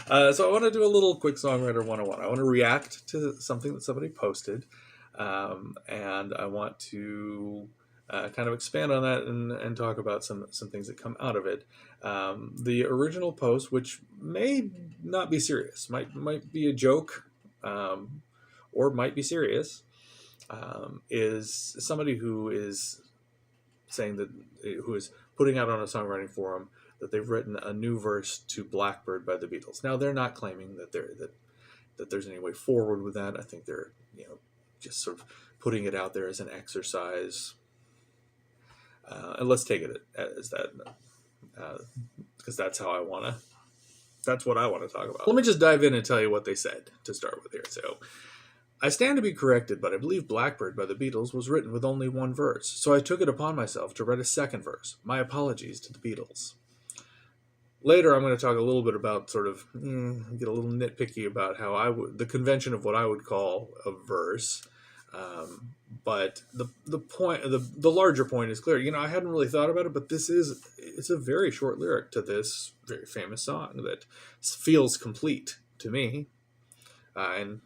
So I want to do a little quick Songwriter 101. I want to react to something that somebody posted, and I want to kind of expand on that and talk about some things that come out of it. The original post, which may not be serious, might be a joke, or might be serious, is somebody who is saying that who is putting out on a songwriting forum that they've written a new verse to Blackbird by the Beatles. Now they're not claiming that there's any way forward with that. I think they're just sort of putting it out there as an exercise. And let's take it as that, because that's how I want to. That's what I want to talk about. Let me just dive in and tell you what they said to start with here. So, I stand to be corrected, but I believe Blackbird by the Beatles was written with only one verse, so I took it upon myself to write a second verse. My apologies to the Beatles. Later, I'm going to talk a little bit about get a little nitpicky about how the convention of what I would call a verse. But the point, the larger point is clear. I hadn't really thought about it, but it's a very short lyric to this very famous song that feels complete to me, and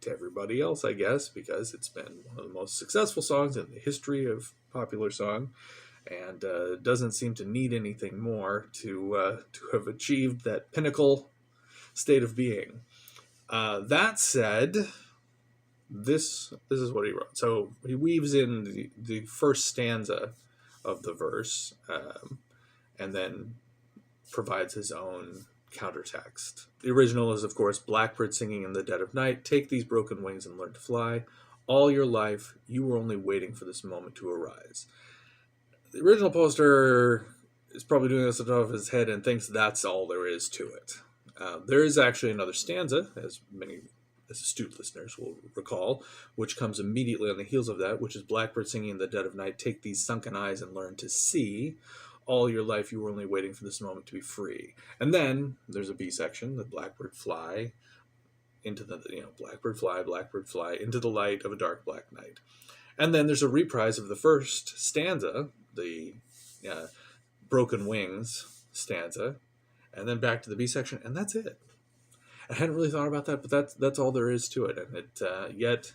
to everybody else, I guess, because it's been one of the most successful songs in the history of popular song, and doesn't seem to need anything more to have achieved that pinnacle state of being. That said, this is what he wrote. So he weaves in the first stanza of the verse, and then provides his own countertext. The original is, of course, Blackbird singing in the dead of night. Take these broken wings and learn to fly. All your life, you were only waiting for this moment to arise. The original poster is probably doing this above his head and thinks that's all there is to it. There is actually another stanza, as many astute listeners will recall, which comes immediately on the heels of that, which is Blackbird singing in the dead of night. Take these sunken eyes and learn to see. All your life you were only waiting for this moment to be free. And then there's a B section, the Blackbird fly into the, Blackbird fly into the light of a dark black night. And then there's a reprise of the first stanza, the broken wings stanza, and then back to the B section, and that's it. I hadn't really thought about that, but that's all there is to it. And it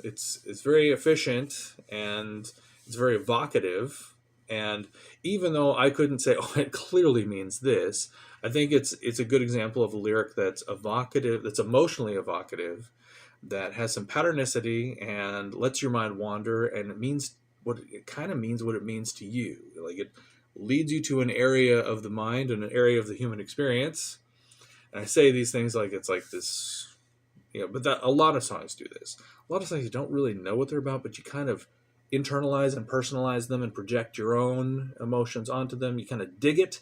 it's very efficient and it's very evocative. And even though I couldn't say, oh, it clearly means this, I think it's a good example of a lyric that's evocative, that's emotionally evocative, that has some patternicity and lets your mind wander, and it kind of means what it means to you. Like, it leads you to an area of the mind and an area of the human experience. And I say these things like it's like this, but a lot of songs do this. A lot of songs you don't really know what they're about, but you kind of internalize and personalize them and project your own emotions onto them. You kind of dig it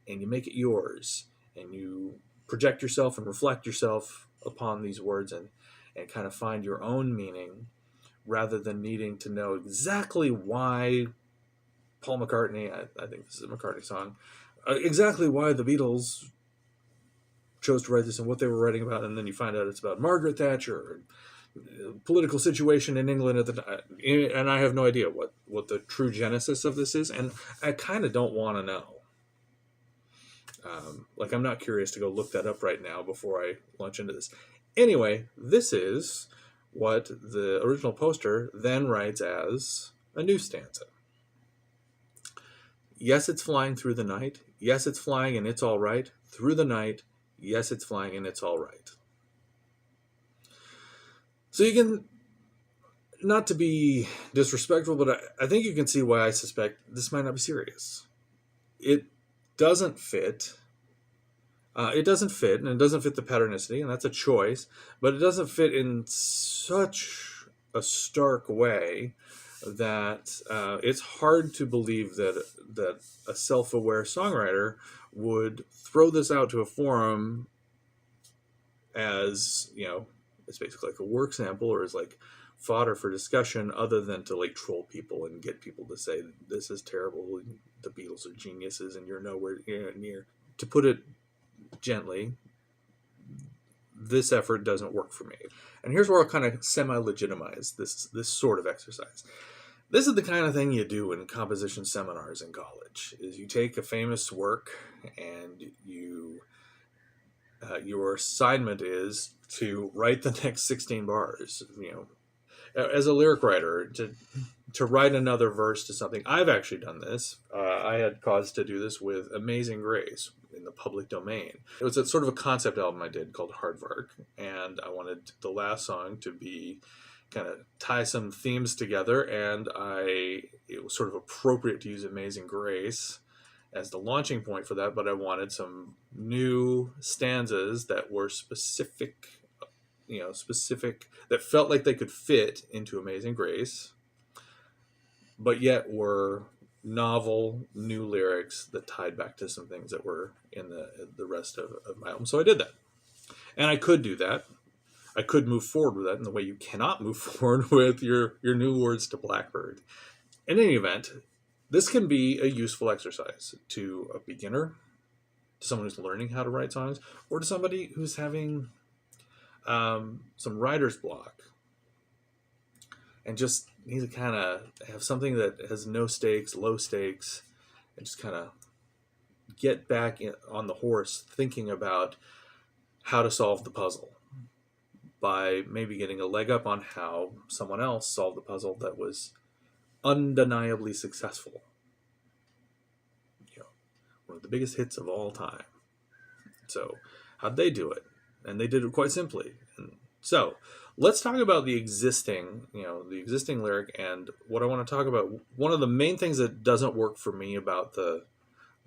and you make it yours, and you project yourself and reflect yourself upon these words and kind of find your own meaning, rather than needing to know exactly why Paul McCartney, I think this is a McCartney song, exactly why the Beatles chose to write this and what they were writing about, and then you find out it's about Margaret Thatcher, political situation in England at the time, and I have no idea what the true genesis of this is, and I kind of don't want to know. I'm not curious to go look that up right now before I launch into this. Anyway, this is what the original poster then writes as a new stanza. Yes, it's flying through the night. Yes, it's flying and it's all right. Through the night. Yes, it's flying and it's all right. So you can, not to be disrespectful, but I think you can see why I suspect this might not be serious. It doesn't fit. It doesn't fit, and it doesn't fit the patternicity, and that's a choice, but it doesn't fit in such a stark way that it's hard to believe that a self-aware songwriter would throw this out to a forum as, it's basically like a work sample, or as like fodder for discussion, other than to like troll people and get people to say this is terrible and the Beatles are geniuses and you're nowhere near. To put it gently, this effort doesn't work for me. And here's where I'll kind of semi-legitimize this sort of exercise. This is the kind of thing you do in composition seminars in college, is you take a famous work and you your assignment is to write the next 16 bars. As a lyric writer, to write another verse to something. I've actually done this. I had cause to do this with Amazing Grace in the public domain. It was a sort of a concept album I did called Hardvark, and I wanted the last song to be kind of tie some themes together, and it was sort of appropriate to use Amazing Grace as the launching point for that, but I wanted some new stanzas that were specific, that felt like they could fit into Amazing Grace, but yet were novel, new lyrics that tied back to some things that were in the rest of my album. So I did that. And I could do that. I could move forward with that in the way you cannot move forward with your new words to Blackbird. In any event, this can be a useful exercise to a beginner, to someone who's learning how to write songs, or to somebody who's having some writer's block and just need to kind of have something that has no stakes, low stakes, and just kind of get back on the horse thinking about how to solve the puzzle by maybe getting a leg up on how someone else solved the puzzle that was undeniably successful. One of the biggest hits of all time. So how'd they do it? And they did it quite simply. And so let's talk about the existing lyric. And what I want to talk about, one of the main things that doesn't work for me about the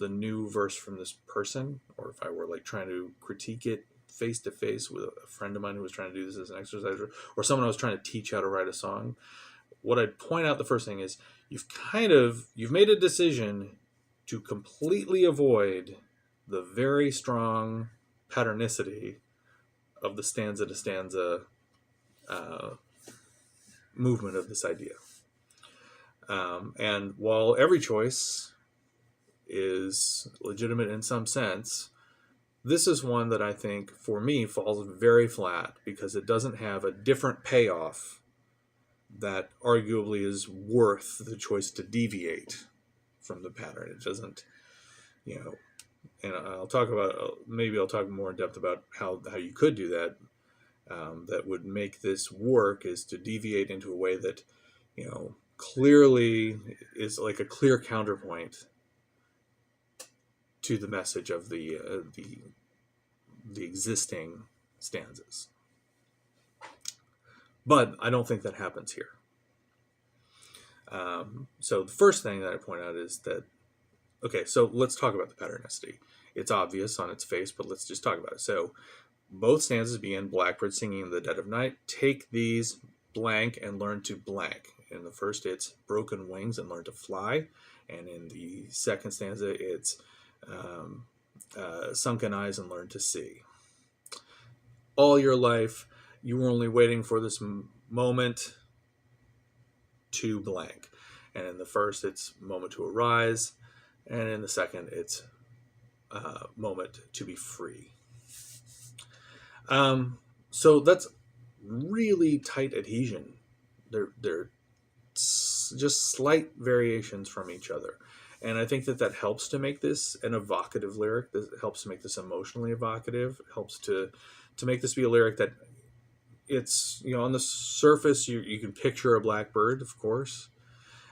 new verse from this person, or if I were like trying to critique it face to face with a friend of mine who was trying to do this as an exercise, or someone I was trying to teach how to write a song, what I'd point out the first thing is you've made a decision to completely avoid the very strong patternicity of the stanza to stanza movement of this idea. And while every choice is legitimate in some sense, this is one that I think, for me, falls very flat because it doesn't have a different payoff that arguably is worth the choice to deviate from the pattern. It doesn't, and I'll talk more in depth about how you could do that. That would make this work is to deviate into a way that, clearly is like a clear counterpoint to the message of the existing stanzas. But I don't think that happens here. So the first thing that I point out is that, okay, so let's talk about the patternicity. It's obvious on its face, but let's just talk about it. So both stanzas begin, Blackbird singing in the dead of night, take these blank and learn to blank. In the first, it's broken wings and learn to fly. And in the second stanza, it's sunken eyes and learn to see. All your life, you were only waiting for this moment to blank. And in the first, it's moment to arise. And in the second, it's moment to be free. So that's really tight adhesion. They're just slight variations from each other. And I think that helps to make this an evocative lyric. It helps to make this emotionally evocative. It helps to make this be a lyric that it's, on the surface, you can picture a blackbird, of course,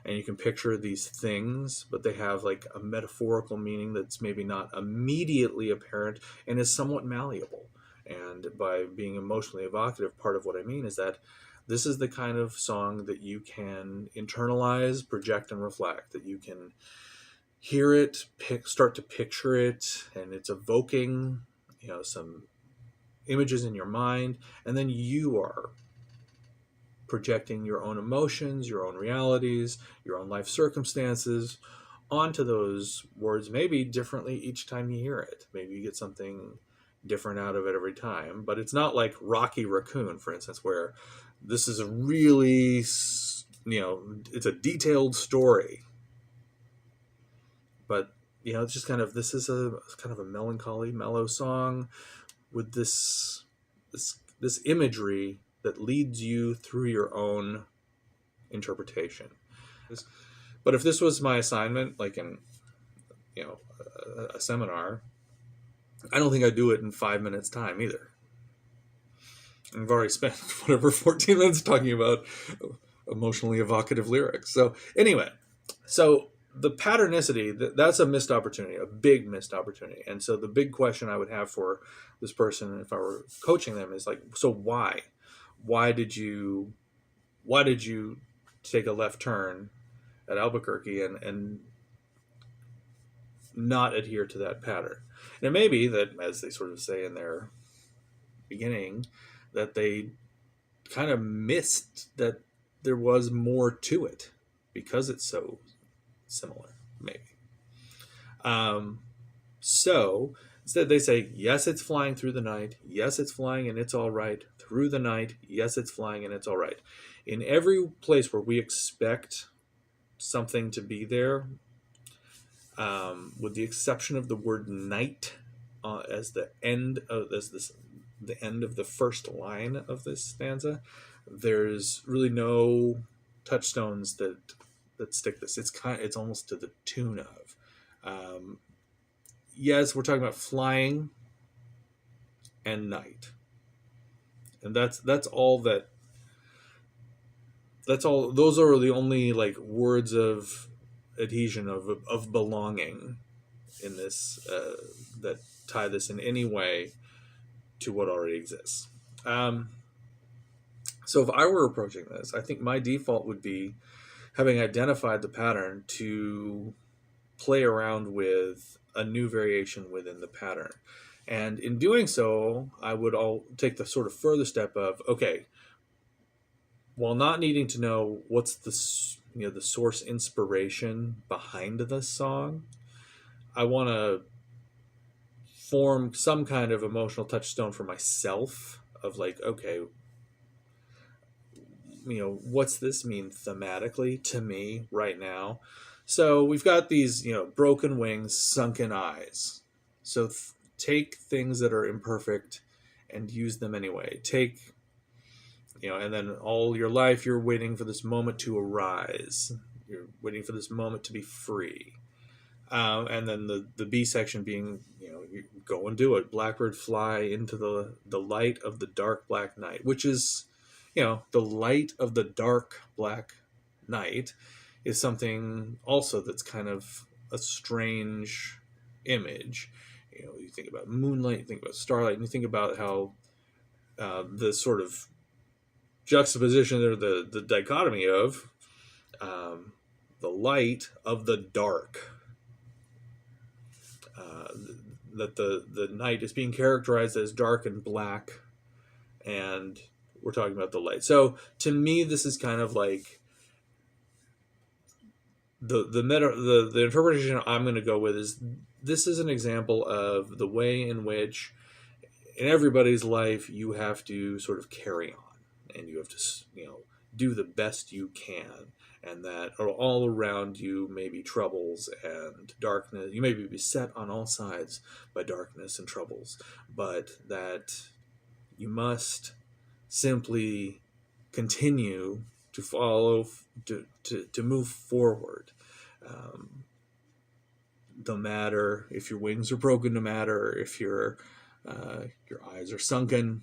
and you can picture these things, but they have like a metaphorical meaning that's maybe not immediately apparent and is somewhat malleable. And by being emotionally evocative, part of what I mean is that this is the kind of song that you can internalize, project, and reflect, that you can hear it, start to picture it, and it's evoking, some images in your mind, and then you are projecting your own emotions, your own realities, your own life circumstances onto those words, maybe differently each time you hear it. Maybe you get something different out of it every time, but it's not like Rocky Raccoon, for instance, where this is a really, it's a detailed story, but it's just this is a kind of a melancholy, mellow song with this imagery that leads you through your own interpretation. But if this was my assignment, like in a seminar, I don't think I'd do it in 5 minutes time either. I've already spent whatever 14 minutes talking about emotionally evocative lyrics. So anyway, so the patternicity, that's a missed opportunity, a big missed opportunity. And so the big question I would have for this person if I were coaching them is like, so why? Why did you take a left turn at Albuquerque and not adhere to that pattern? And it may be that, as they sort of say in their beginning, that they kind of missed that there was more to it because it's so similar, maybe. So instead they say, yes, it's flying through the night. Yes, it's flying and it's all right. Through the night. Yes, it's flying and it's all right. In every place where we expect something to be there, with the exception of the word night as the end of the end of the first line of this stanza, there's really no touchstones that stick this. It's almost to the tune of. Yes, we're talking about flying and night, and that's all. That's all. Those are the only like words of adhesion of belonging in this that tie this in any way to what already exists. So if I were approaching this, I think my default would be, having identified the pattern, to play around with a new variation within the pattern. And in doing so, I would take the sort of further step of, okay, while not needing to know what's the source inspiration behind this song, I want to form some kind of emotional touchstone for myself of like, okay, what's this mean thematically to me right now? So we've got these, broken wings, sunken eyes. So take things that are imperfect and use them anyway. Take, and then all your life you're waiting for this moment to arise. You're waiting for this moment to be free. And then the B section being, you go and do it. Blackbird, fly into the light of the dark black night, which is, the light of the dark black night is something also that's kind of a strange image. You think about moonlight, you think about starlight, and you think about how the sort of juxtaposition or the dichotomy of the light of the dark. That the night is being characterized as dark and black, and we're talking about the light. So to me, this is kind of like the interpretation I'm going to go with is, this is an example of the way in which in everybody's life you have to sort of carry on, and you have to do the best you can, and that all around you may be troubles and darkness. You may be beset on all sides by darkness and troubles, but that you must simply continue to follow, to move forward. No matter if your wings are broken, no matter if your eyes are sunken,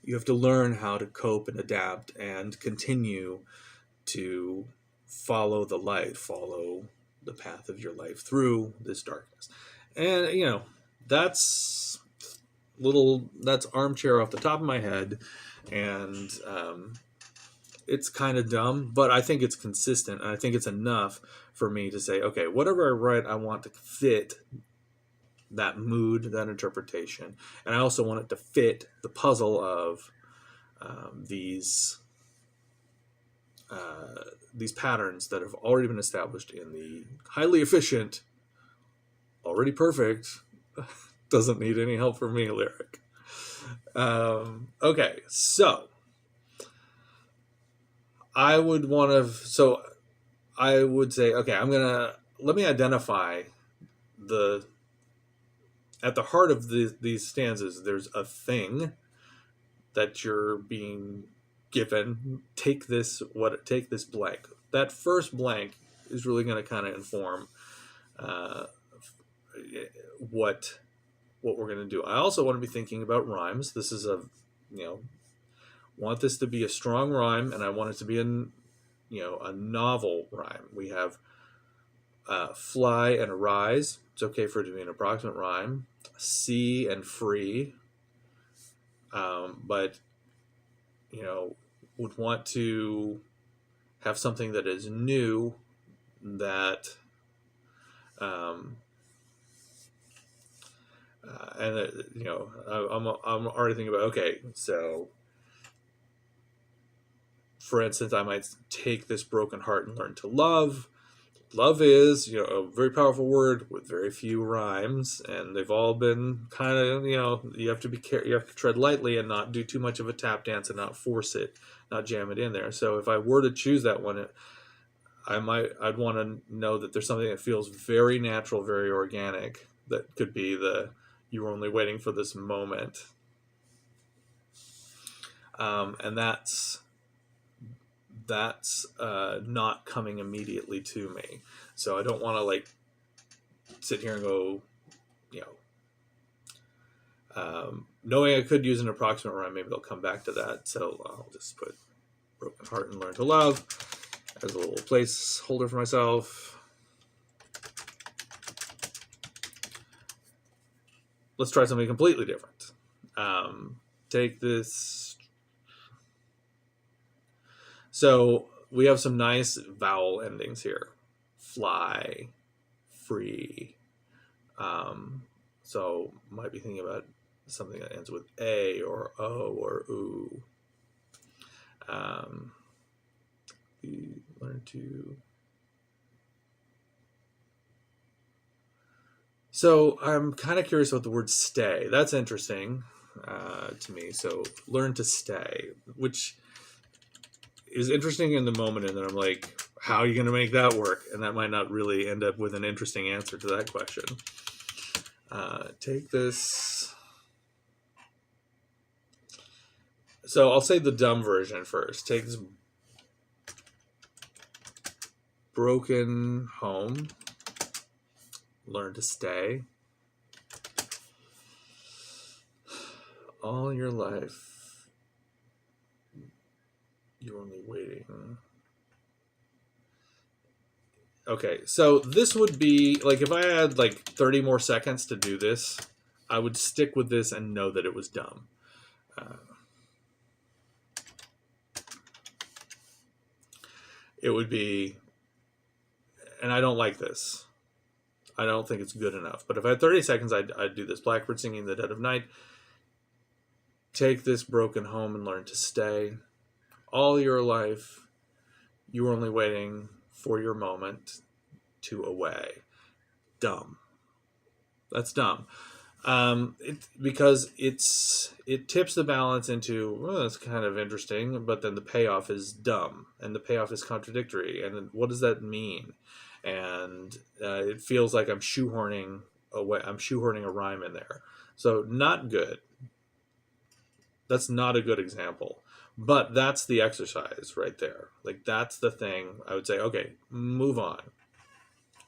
you have to learn how to cope and adapt and continue to follow the light, follow the path of your life through this darkness. And that's armchair off the top of my head, and it's kind of dumb, but I think it's consistent, and I think it's enough for me to say, okay, whatever I write, I want to fit that mood, that interpretation, and I also want it to fit the puzzle of these patterns that have already been established in the highly efficient, already perfect, doesn't need any help from me lyric. Okay, so I would say, okay, let me identify at the heart of these stanzas, there's a thing that you're being given. Take this blank. That first blank is really going to kind of inform what what we're going to do. I also want to be thinking about rhymes. This is a, you know, want this to be a strong rhyme, and I want it to be a novel rhyme. We have fly and arise. It's okay for it to be an approximate rhyme. See and free. But, would want to have something that is new that, I'm already thinking about, okay, so for instance, I might take this broken heart and learn to love. Love is, a very powerful word with very few rhymes, and they've all been kind of, you have to be you have to tread lightly and not do too much of a tap dance and not force it, not jam it in there. So if I were to choose that one, I'd want to know that there's something that feels very natural, very organic. That could be you were only waiting for this moment, and that's not coming immediately to me. So I don't want to sit here and go, knowing I could use an approximate rhyme, maybe they'll come back to that. So I'll just put broken heart and learn to love as a little placeholder for myself. Let's try something completely different. Take this. So we have some nice vowel endings here. Fly, free. So might be thinking about something that ends with A or O or oo. We learn to. So I'm kind of curious about the word stay. That's interesting to me. So learn to stay, which is interesting in the moment, and then I'm like, how are you going to make that work? And that might not really end up with an interesting answer to that question. Take this. So I'll say the dumb version first. Take this broken home. Learn to stay. All your life, you're only waiting. Okay, so this would be, if I had 30 more seconds to do this, I would stick with this and know that it was dumb. It would be, and I don't like this. I don't think it's good enough. But if I had 30 seconds, I'd do this. Blackbird singing in the dead of night. Take this broken home and learn to stay. All your life, you were only waiting for your moment to away. Dumb. That's dumb. Because it tips the balance into, well, that's kind of interesting, but then the payoff is dumb, and the payoff is contradictory. And what does that mean? And it feels like I'm shoehorning a rhyme in there. So not good. That's not a good example. But that's the exercise right there. That's the thing. I would say, okay, move on.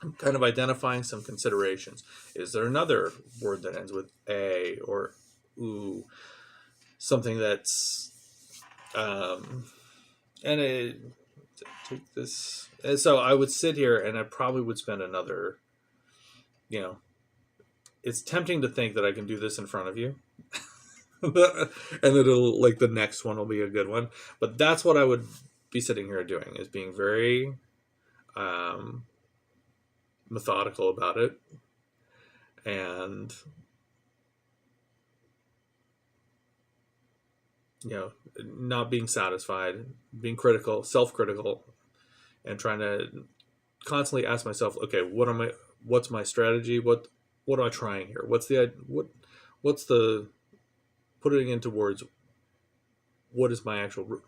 I'm kind of identifying some considerations. Is there another word that ends with A or oo? Something that's, take this. And so I would sit here and I probably would spend another, it's tempting to think that I can do this in front of you. And then it'll, the next one will be a good one. But that's what I would be sitting here doing, is being very methodical about it, and not being satisfied, being critical, self-critical, and trying to constantly ask myself, okay, what's my strategy? What am I trying here? What's the putting into words, what is my actual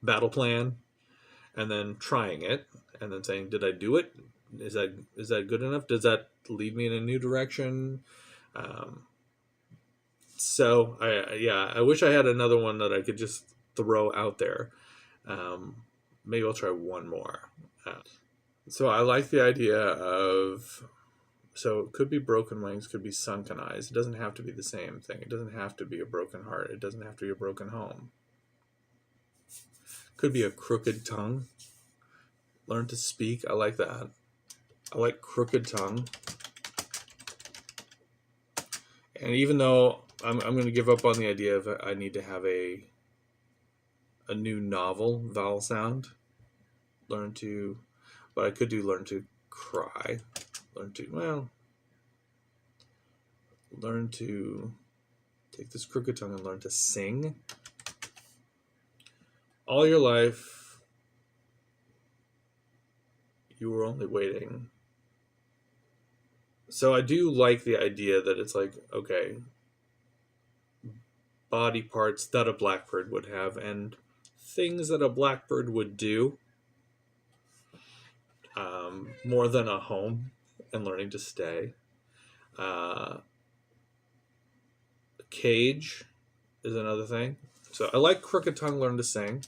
battle plan? And then trying it, and then saying, did I do it? Is that good enough? Does that lead me in a new direction? So I wish I had another one that I could just throw out there. Maybe I'll try one more. So I like the idea of So it could be broken wings, could be sunken eyes. It doesn't have to be the same thing. It doesn't have to be a broken heart. It doesn't have to be a broken home. Could be a crooked tongue. Learn to speak. I like that. I like crooked tongue. And even though I'm going to give up on the idea of I need to have a new novel vowel sound, learn to, but I could do learn to cry, learn to take this crooked tongue and learn to sing. All your life, you were only waiting. So I do like the idea that it's like, okay, body parts that a blackbird would have and things that a blackbird would do, more than a home and learning to stay. Cage is another thing. So I like crooked tongue, learn to sing.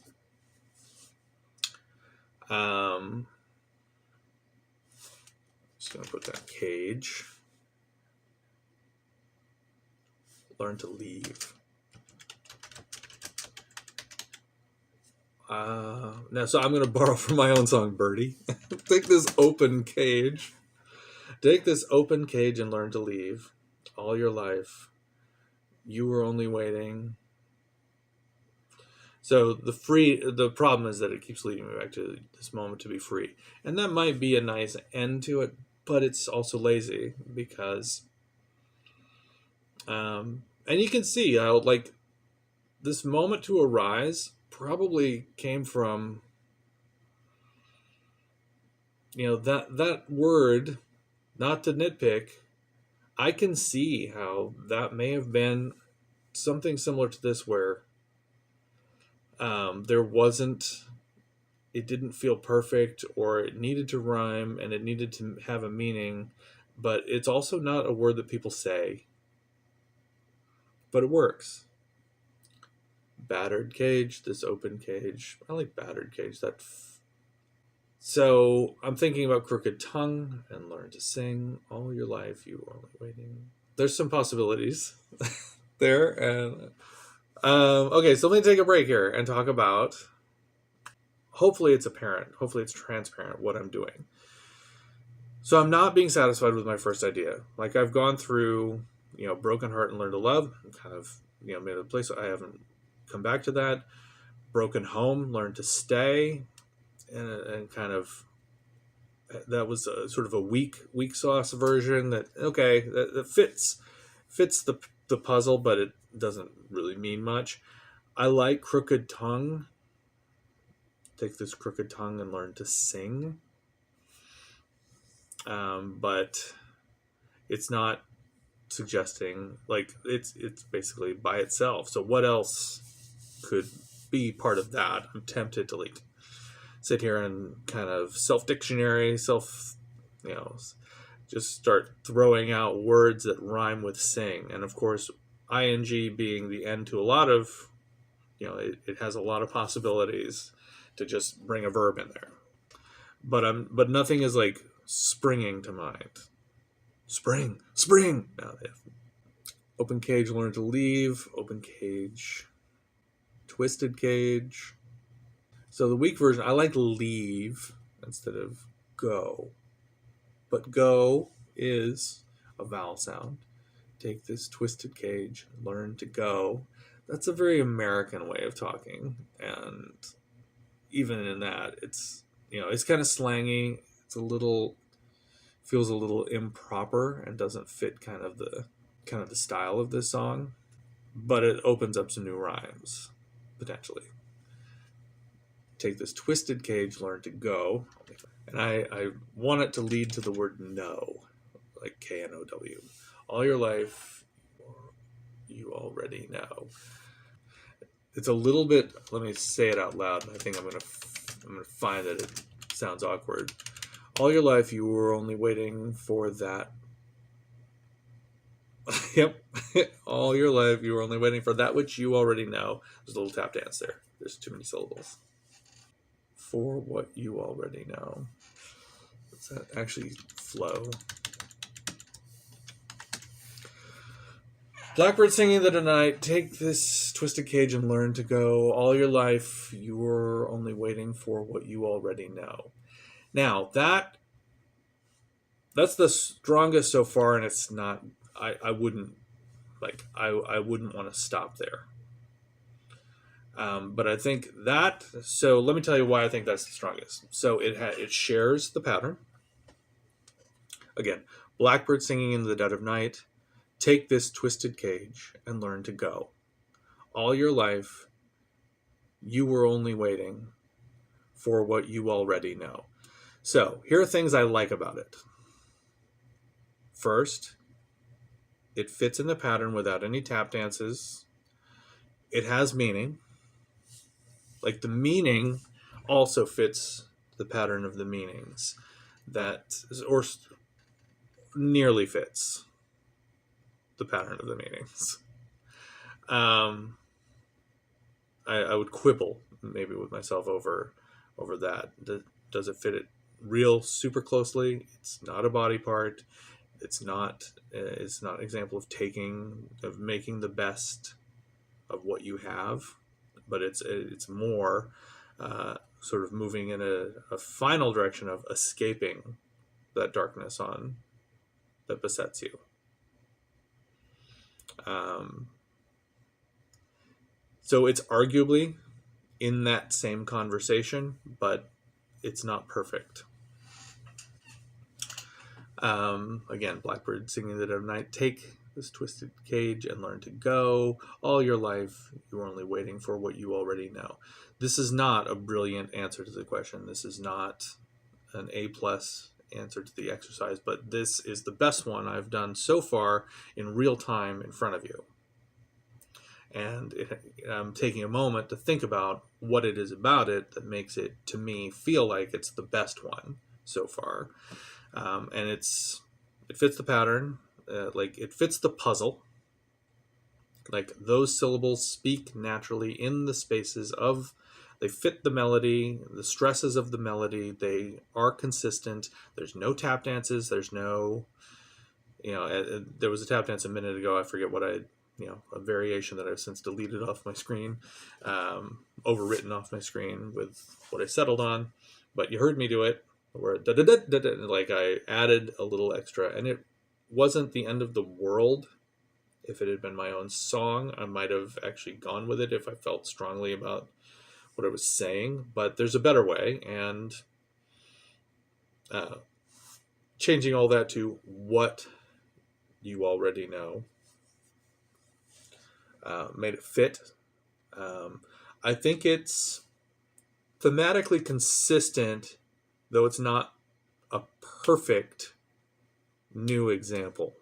Just going to put that cage. Learn to leave. Now, so I'm going to borrow from my own song, Birdie. Take this open cage. Take this open cage and learn to leave. All your life, you were only waiting. So the problem is that it keeps leading me back to this moment to be free. And that might be a nice end to it, but it's also lazy because, and you can see how, like, this moment to arise probably came from, that word, not to nitpick, I can see how that may have been something similar to this where it didn't feel perfect, or it needed to rhyme and it needed to have a meaning, but it's also not a word that people say, but it works. Battered cage, this open cage. I like battered cage. So I'm thinking about crooked tongue and learn to sing. All your life you were only waiting. There's some possibilities there. And okay, so let me take a break here and talk about, hopefully it's apparent, hopefully it's transparent what I'm doing. So I'm not being satisfied with my first idea. Like, I've gone through, Broken Heart and Learn to Love, and kind of, made a place. I haven't come back to that. Broken Home, Learn to Stay, and kind of, that was a sort of a weak sauce version that, okay, that fits the puzzle, but it doesn't really mean much. I like Crooked Tongue. Take this crooked tongue and learn to sing. But it's not suggesting, like, it's basically by itself. So what else could be part of that? I'm tempted to, like, sit here and kind of self-dictionary, just start throwing out words that rhyme with sing. And of course, ing being the end to a lot of, it has a lot of possibilities to just bring a verb in there. But nothing is, like, springing to mind. Spring. Now they have open cage, learn to leave. Open cage, twisted cage. So the weak version, I like leave instead of go. But go is a vowel sound. Take this twisted cage, learn to go. That's a very American way of talking. And even in that, it's, it's kind of slangy. It's feels a little improper and doesn't fit kind of the style of this song. But it opens up some new rhymes, potentially. Take this twisted cage, learn to go. And I want it to lead to the word know, like K-N-O-W. All your life, you already know. It's a little bit, let me say it out loud, and I think I'm going to find that it sounds awkward. All your life, you were only waiting for that. Yep. All your life, you were only waiting for that which you already know. There's a little tap dance there. There's too many syllables. For what you already know. Does that actually flow? Blackbird singing in the night, take this twisted cage and learn to go. All your life, you were only waiting for what you already know. Now, that's the strongest so far, and it's not, I wouldn't, I wouldn't want to stop there. But I think that, so let me tell you why I think that's the strongest. So it shares the pattern. Again, Blackbird singing in the dead of night, take this twisted cage and learn to go. All your life, you were only waiting for what you already know. So here are things I like about it. First, it fits in the pattern without any tap dances. It has meaning. Like the meaning also fits the pattern of the meanings or nearly fits the pattern of the meanings. I would quibble maybe with myself over that. Does it fit it real super closely? It's not a body part. It's not an example of making the best of what you have, but it's more sort of moving in a final direction of escaping that darkness that besets you. So it's arguably in that same conversation, but it's not perfect. Again, Blackbird singing the dead of night, take this twisted cage and learn to go. All your life, you were only waiting for what you already know. This is not a brilliant answer to the question. This is not an A+ answer to the exercise, but this is the best one I've done so far in real time in front of you. And I'm taking a moment to think about what it is about it that makes it, to me, feel like it's the best one so far. And it fits the pattern, like it fits the puzzle. Like those syllables speak naturally in the spaces they fit the melody, the stresses of the melody. They are consistent. There's no tap dances. There's no, there was a tap dance a minute ago. I forget what a variation that I've since deleted off my screen, overwritten off my screen with what I settled on. But you heard me do it, where like I added a little extra, and it wasn't the end of the world. If it had been my own song, I might have actually gone with it if I felt strongly about what I was saying. But there's a better way, and changing all that to what you already know made it fit. I think it's thematically consistent, though it's not a perfect new example.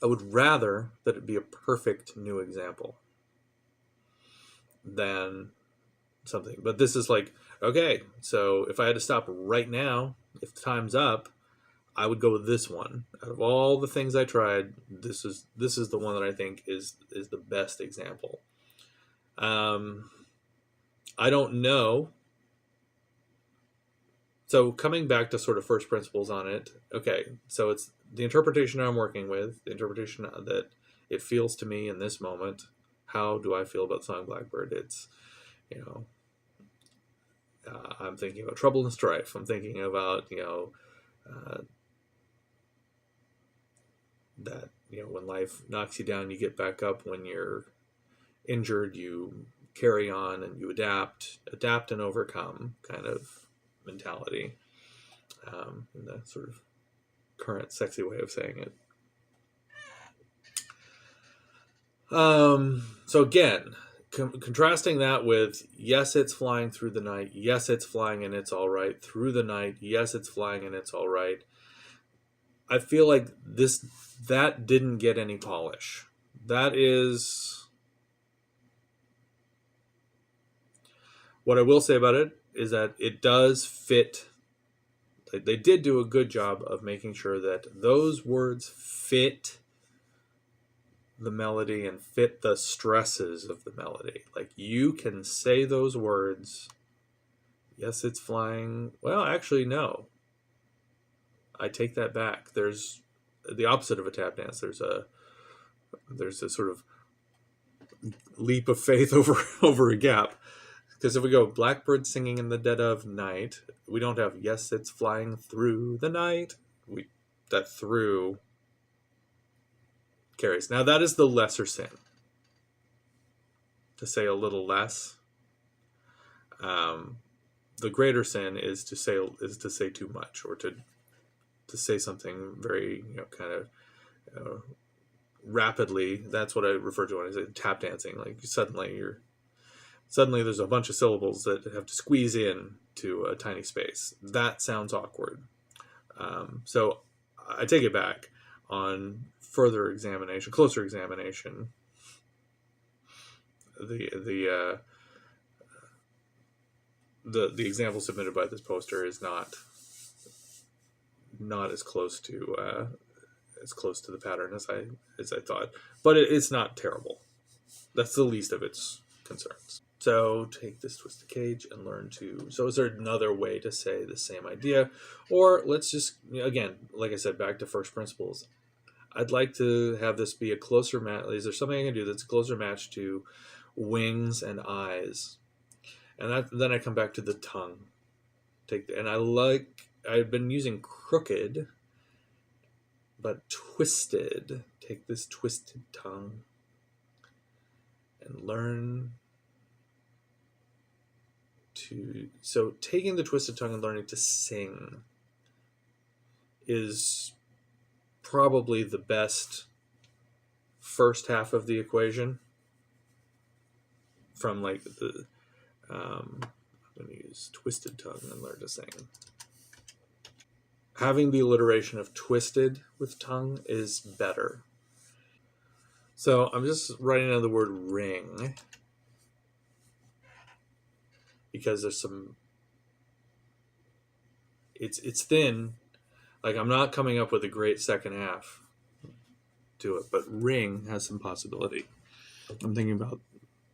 I would rather that it be a perfect new example than something. But this is like, okay, so if I had to stop right now, if the time's up, I would go with this one. Out of all the things I tried, this is the one that I think is the best example. I don't know. So coming back to sort of first principles on it, okay, so it's the interpretation I'm working with, the interpretation that it feels to me in this moment. How do I feel about the song Blackbird? It's, I'm thinking about trouble and strife. I'm thinking about, that, when life knocks you down, you get back up. When you're injured, you carry on and you adapt and overcome kind of mentality, in the sort of current sexy way of saying it. So again, contrasting that with, yes, it's flying through the night. Yes, it's flying and it's all right through the night. Yes, it's flying and it's all right. I feel like that didn't get any polish. That is what I will say about it, is that it does fit. They did do a good job of making sure that those words fit the melody and fit the stresses of the melody. Like, you can say those words. Yes, it's flying. Well, actually, no. I take that back. There's the opposite of a tap dance. There's a sort of leap of faith over a gap. Because if we go Blackbird singing in the dead of night, we don't have yes, it's flying through the night. That through carries. Now that is the lesser sin. To say a little less. The greater sin is to say too much, or to say something very kind of rapidly. That's what I refer to when I say tap dancing. Like suddenly there's a bunch of syllables that have to squeeze in to a tiny space. That sounds awkward. So I take it back. On further examination, closer examination, the example submitted by this poster is not as close to the pattern as I thought, but it's not terrible. That's the least of its concerns. So take this twisted cage and learn to. So is there another way to say the same idea, or let's just again, like I said, back to first principles. I'd like to have this be a closer match. Is there something I can do that's a closer match to wings and eyes? And then I come back to the tongue. I've been using crooked, but twisted. Take this twisted tongue and learn to. So taking the twisted tongue and learning to sing is probably the best first half of the equation. From like I'm going to use twisted tongue and learn to sing. Having the alliteration of twisted with tongue is better. So I'm just writing down the word ring because there's some. It's thin. Like I'm not coming up with a great second half to it, but ring has some possibility. I'm thinking about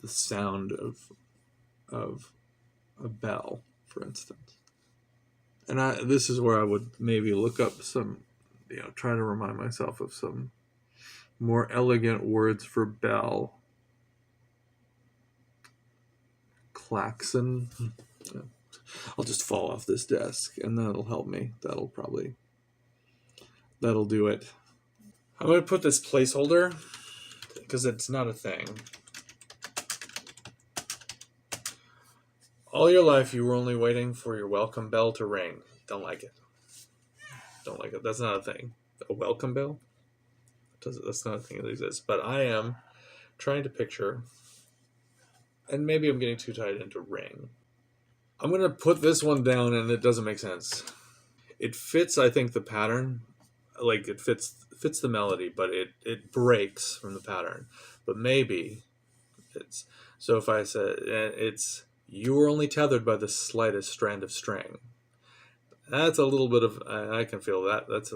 the sound of a bell, for instance. And this is where I would maybe look up some, try to remind myself of some more elegant words for bell. Klaxon. I'll just fall off this desk and that'll help me. That'll do it. I'm going to put this placeholder because it's not a thing. All your life, you were only waiting for your welcome bell to ring. Don't like it. That's not a thing. A welcome bell? That's not a thing that exists. But I am trying to picture, and maybe I'm getting too tied into ring. I'm going to put this one down, and it doesn't make sense. It fits, I think, the pattern. Like, it fits the melody, but it breaks from the pattern. But maybe it's... So if I said it's... You were only tethered by the slightest strand of string. That's a little bit of... I can feel that. That's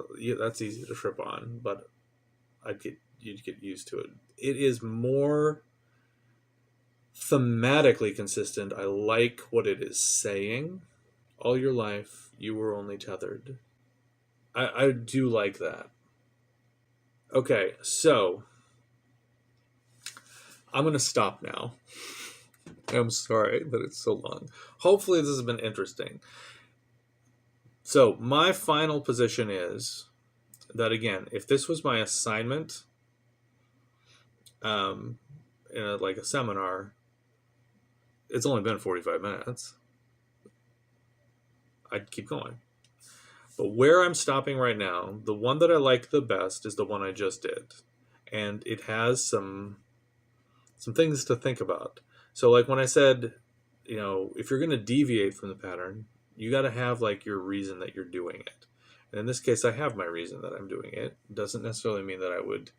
easy to trip on, but you'd get used to it. It is more thematically consistent. I like what it is saying. All your life, you were only tethered. I do like that. Okay, so I'm going to stop now. I'm sorry that it's so long. Hopefully this has been interesting. So my final position is that, again, if this was my assignment in a seminar, it's only been 45 minutes. I'd keep going. But where I'm stopping right now, the one that I like the best is the one I just did. And it has some things to think about. So like when I said, if you're going to deviate from the pattern, you got to have like your reason that you're doing it. And in this case, I have my reason that I'm doing it. It doesn't necessarily mean that I would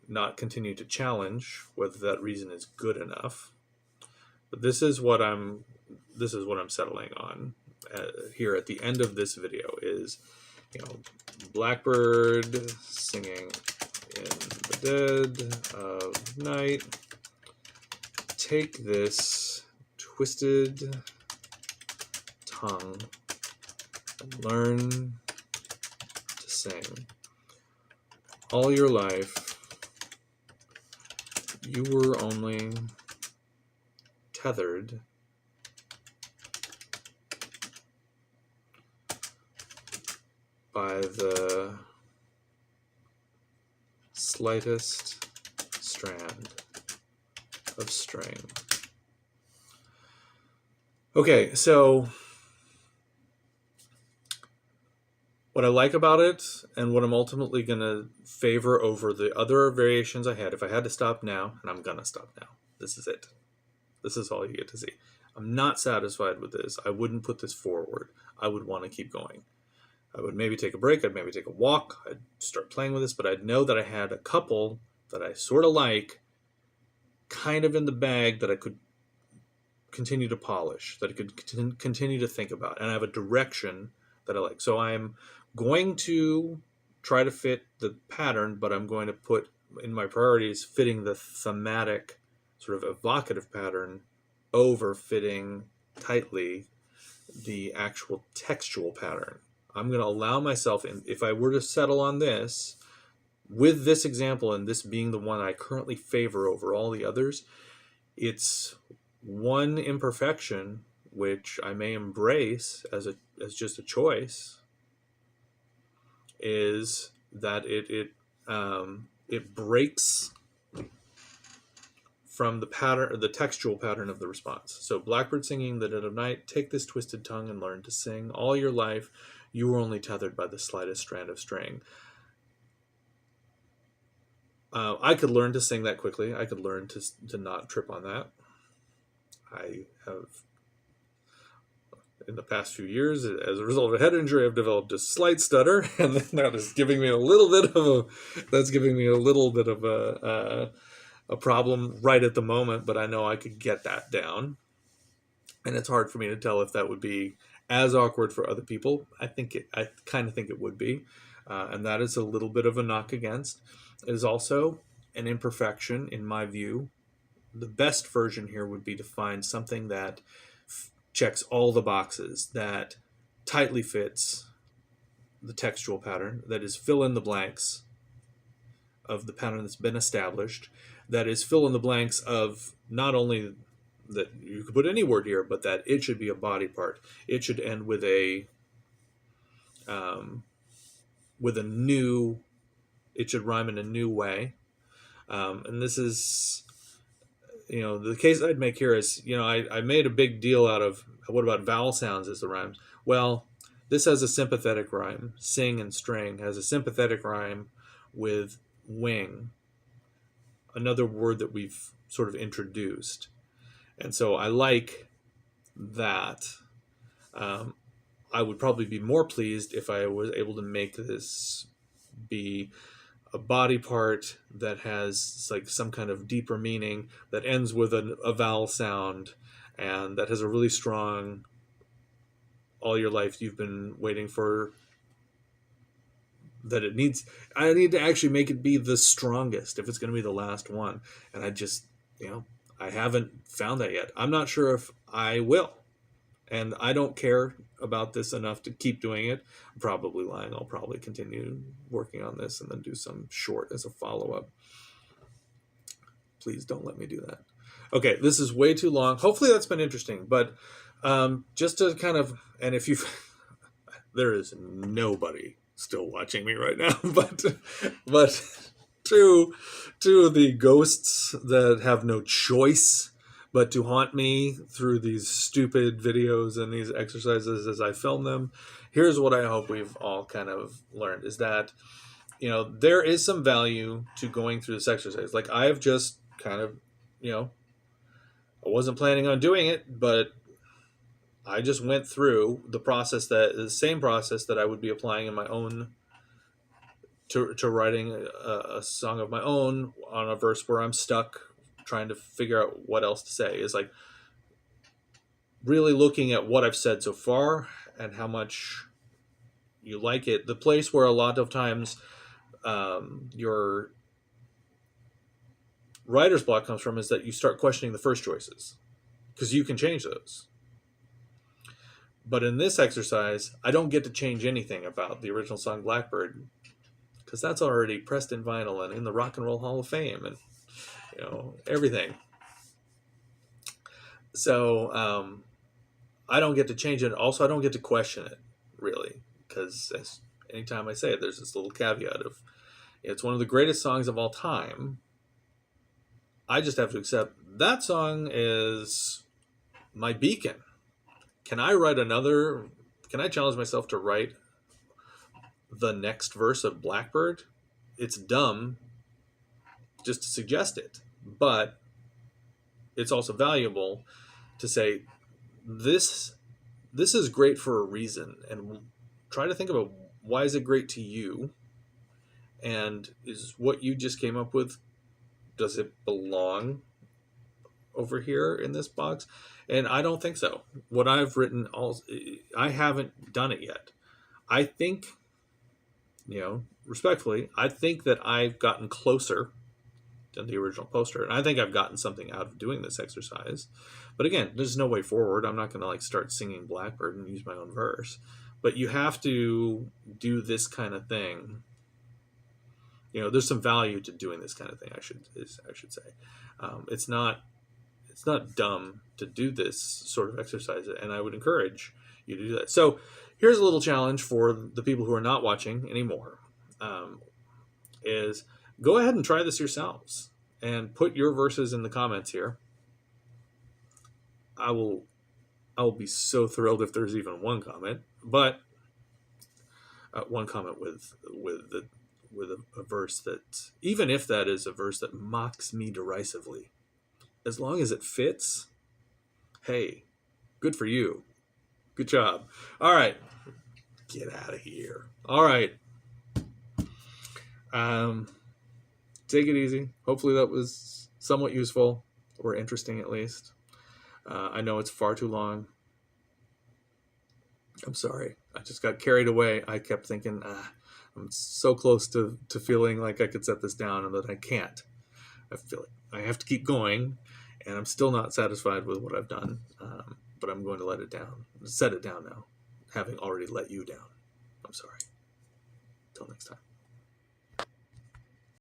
not continue to challenge whether that reason is good enough. But this is what I'm settling on here at the end of this video is, Blackbird singing in the dead of night. Take this twisted tongue and learn to sing. all your life, you were only tethered by the slightest strand of string. Okay, so what I like about it, and what I'm ultimately going to favor over the other variations I had, if I had to stop now, and I'm going to stop now, this is it. This is all you get to see. I'm not satisfied with this. I wouldn't put this forward. I would want to keep going. I would maybe take a break. I'd maybe take a walk. I'd start playing with this, but I'd know that I had a couple that I sort of like kind of in the bag that I could continue to polish, that I could continue to think about. And I have a direction that I like. So I'm going to try to fit the pattern, but I'm going to put in my priorities fitting the thematic, sort of evocative pattern over fitting tightly the actual textual pattern. I'm going to allow myself, if I were to settle on this, with this example and this being the one I currently favor over all the others, it's one imperfection which I may embrace as just a choice, is that it breaks from the pattern, the textual pattern of the response. So Blackbird singing the dead of night, take this twisted tongue and learn to sing. All your life you were only tethered by the slightest strand of string. I could learn to sing that quickly. I could learn to not trip on that. I have, in the past few years, as a result of a head injury, I've developed a slight stutter, and that is giving me a little bit of a problem right at the moment. But I know I could get that down, and it's hard for me to tell if that would be as awkward for other people. I kind of think it would be, and that is a little bit of a knock against. It is also an imperfection in my view. The best version here would be to find something that checks all the boxes, that tightly fits the textual pattern, that is fill in the blanks of the pattern that's been established, that is fill in the blanks of not only that you could put any word here, but that it should be a body part. It should end with a new, it should rhyme in a new way. And this is, the case I'd make here is, I made a big deal out of, what about vowel sounds as the rhymes? Well, this has a sympathetic rhyme. Sing and string has a sympathetic rhyme with wing, another word that we've sort of introduced. And so I like that. I would probably be more pleased if I was able to make this be a body part that has like some kind of deeper meaning, that ends with a vowel sound, and that has a really strong, all your life you've been waiting for, that I need to actually make it be the strongest if it's going to be the last one. And I just, I haven't found that yet. I'm not sure if I will. And I don't care about this enough to keep doing it. I'm probably lying. I'll probably continue working on this and then do some short as a follow-up. Please don't let me do that. Okay, this is way too long. Hopefully that's been interesting. But just to kind of, and if you've, there is nobody still watching me right now, but to the ghosts that have no choice but to haunt me through these stupid videos and these exercises as I film them, here's what I hope we've all kind of learned, is that, there is some value to going through this exercise. Like, I've just kind of, I wasn't planning on doing it, but I just went through the same process that I would be applying in my own, to writing a song of my own on a verse where I'm stuck trying to figure out what else to say, is like really looking at what I've said so far and how much you like it. The place where a lot of times your writer's block comes from is that you start questioning the first choices, because you can change those. But in this exercise, I don't get to change anything about the original song Blackbird, because that's already pressed in vinyl and in the Rock and Roll Hall of Fame, and everything. So I don't get to change it. Also, I don't get to question it, really, because anytime I say it, there's this little caveat of it's one of the greatest songs of all time. I just have to accept that song is my beacon. Can I challenge myself to write the next verse of Blackbird? It's dumb just to suggest it, but it's also valuable to say this is great for a reason, and try to think about why is it great to you, and is what you just came up with, does it belong over here in this box? And I don't think so. What I've written, I haven't done it yet. I think, respectfully, I think that I've gotten closer than the original poster, and I think I've gotten something out of doing this exercise. But again, there's no way forward. I'm not going to start singing Blackbird and use my own verse. But you have to do this kind of thing. There's some value to doing this kind of thing. I should say, it's not dumb to do this sort of exercise, and I would encourage you to do that. So here's a little challenge for the people who are not watching anymore. Is go ahead and try this yourselves and put your verses in the comments here. I will be so thrilled if there's even one comment, but one comment with a verse that, even if that is a verse that mocks me derisively, as long as it fits, hey, good for you. Good job. All right. Get out of here. All right. Take it easy. Hopefully that was somewhat useful or interesting, at least. I know it's far too long. I'm sorry. I just got carried away. I kept thinking, I'm so close to feeling like I could set this down, and that I can't. I feel like I have to keep going, and I'm still not satisfied with what I've done. But I'm going to set it down now, having already let you down. I'm sorry. Till next time.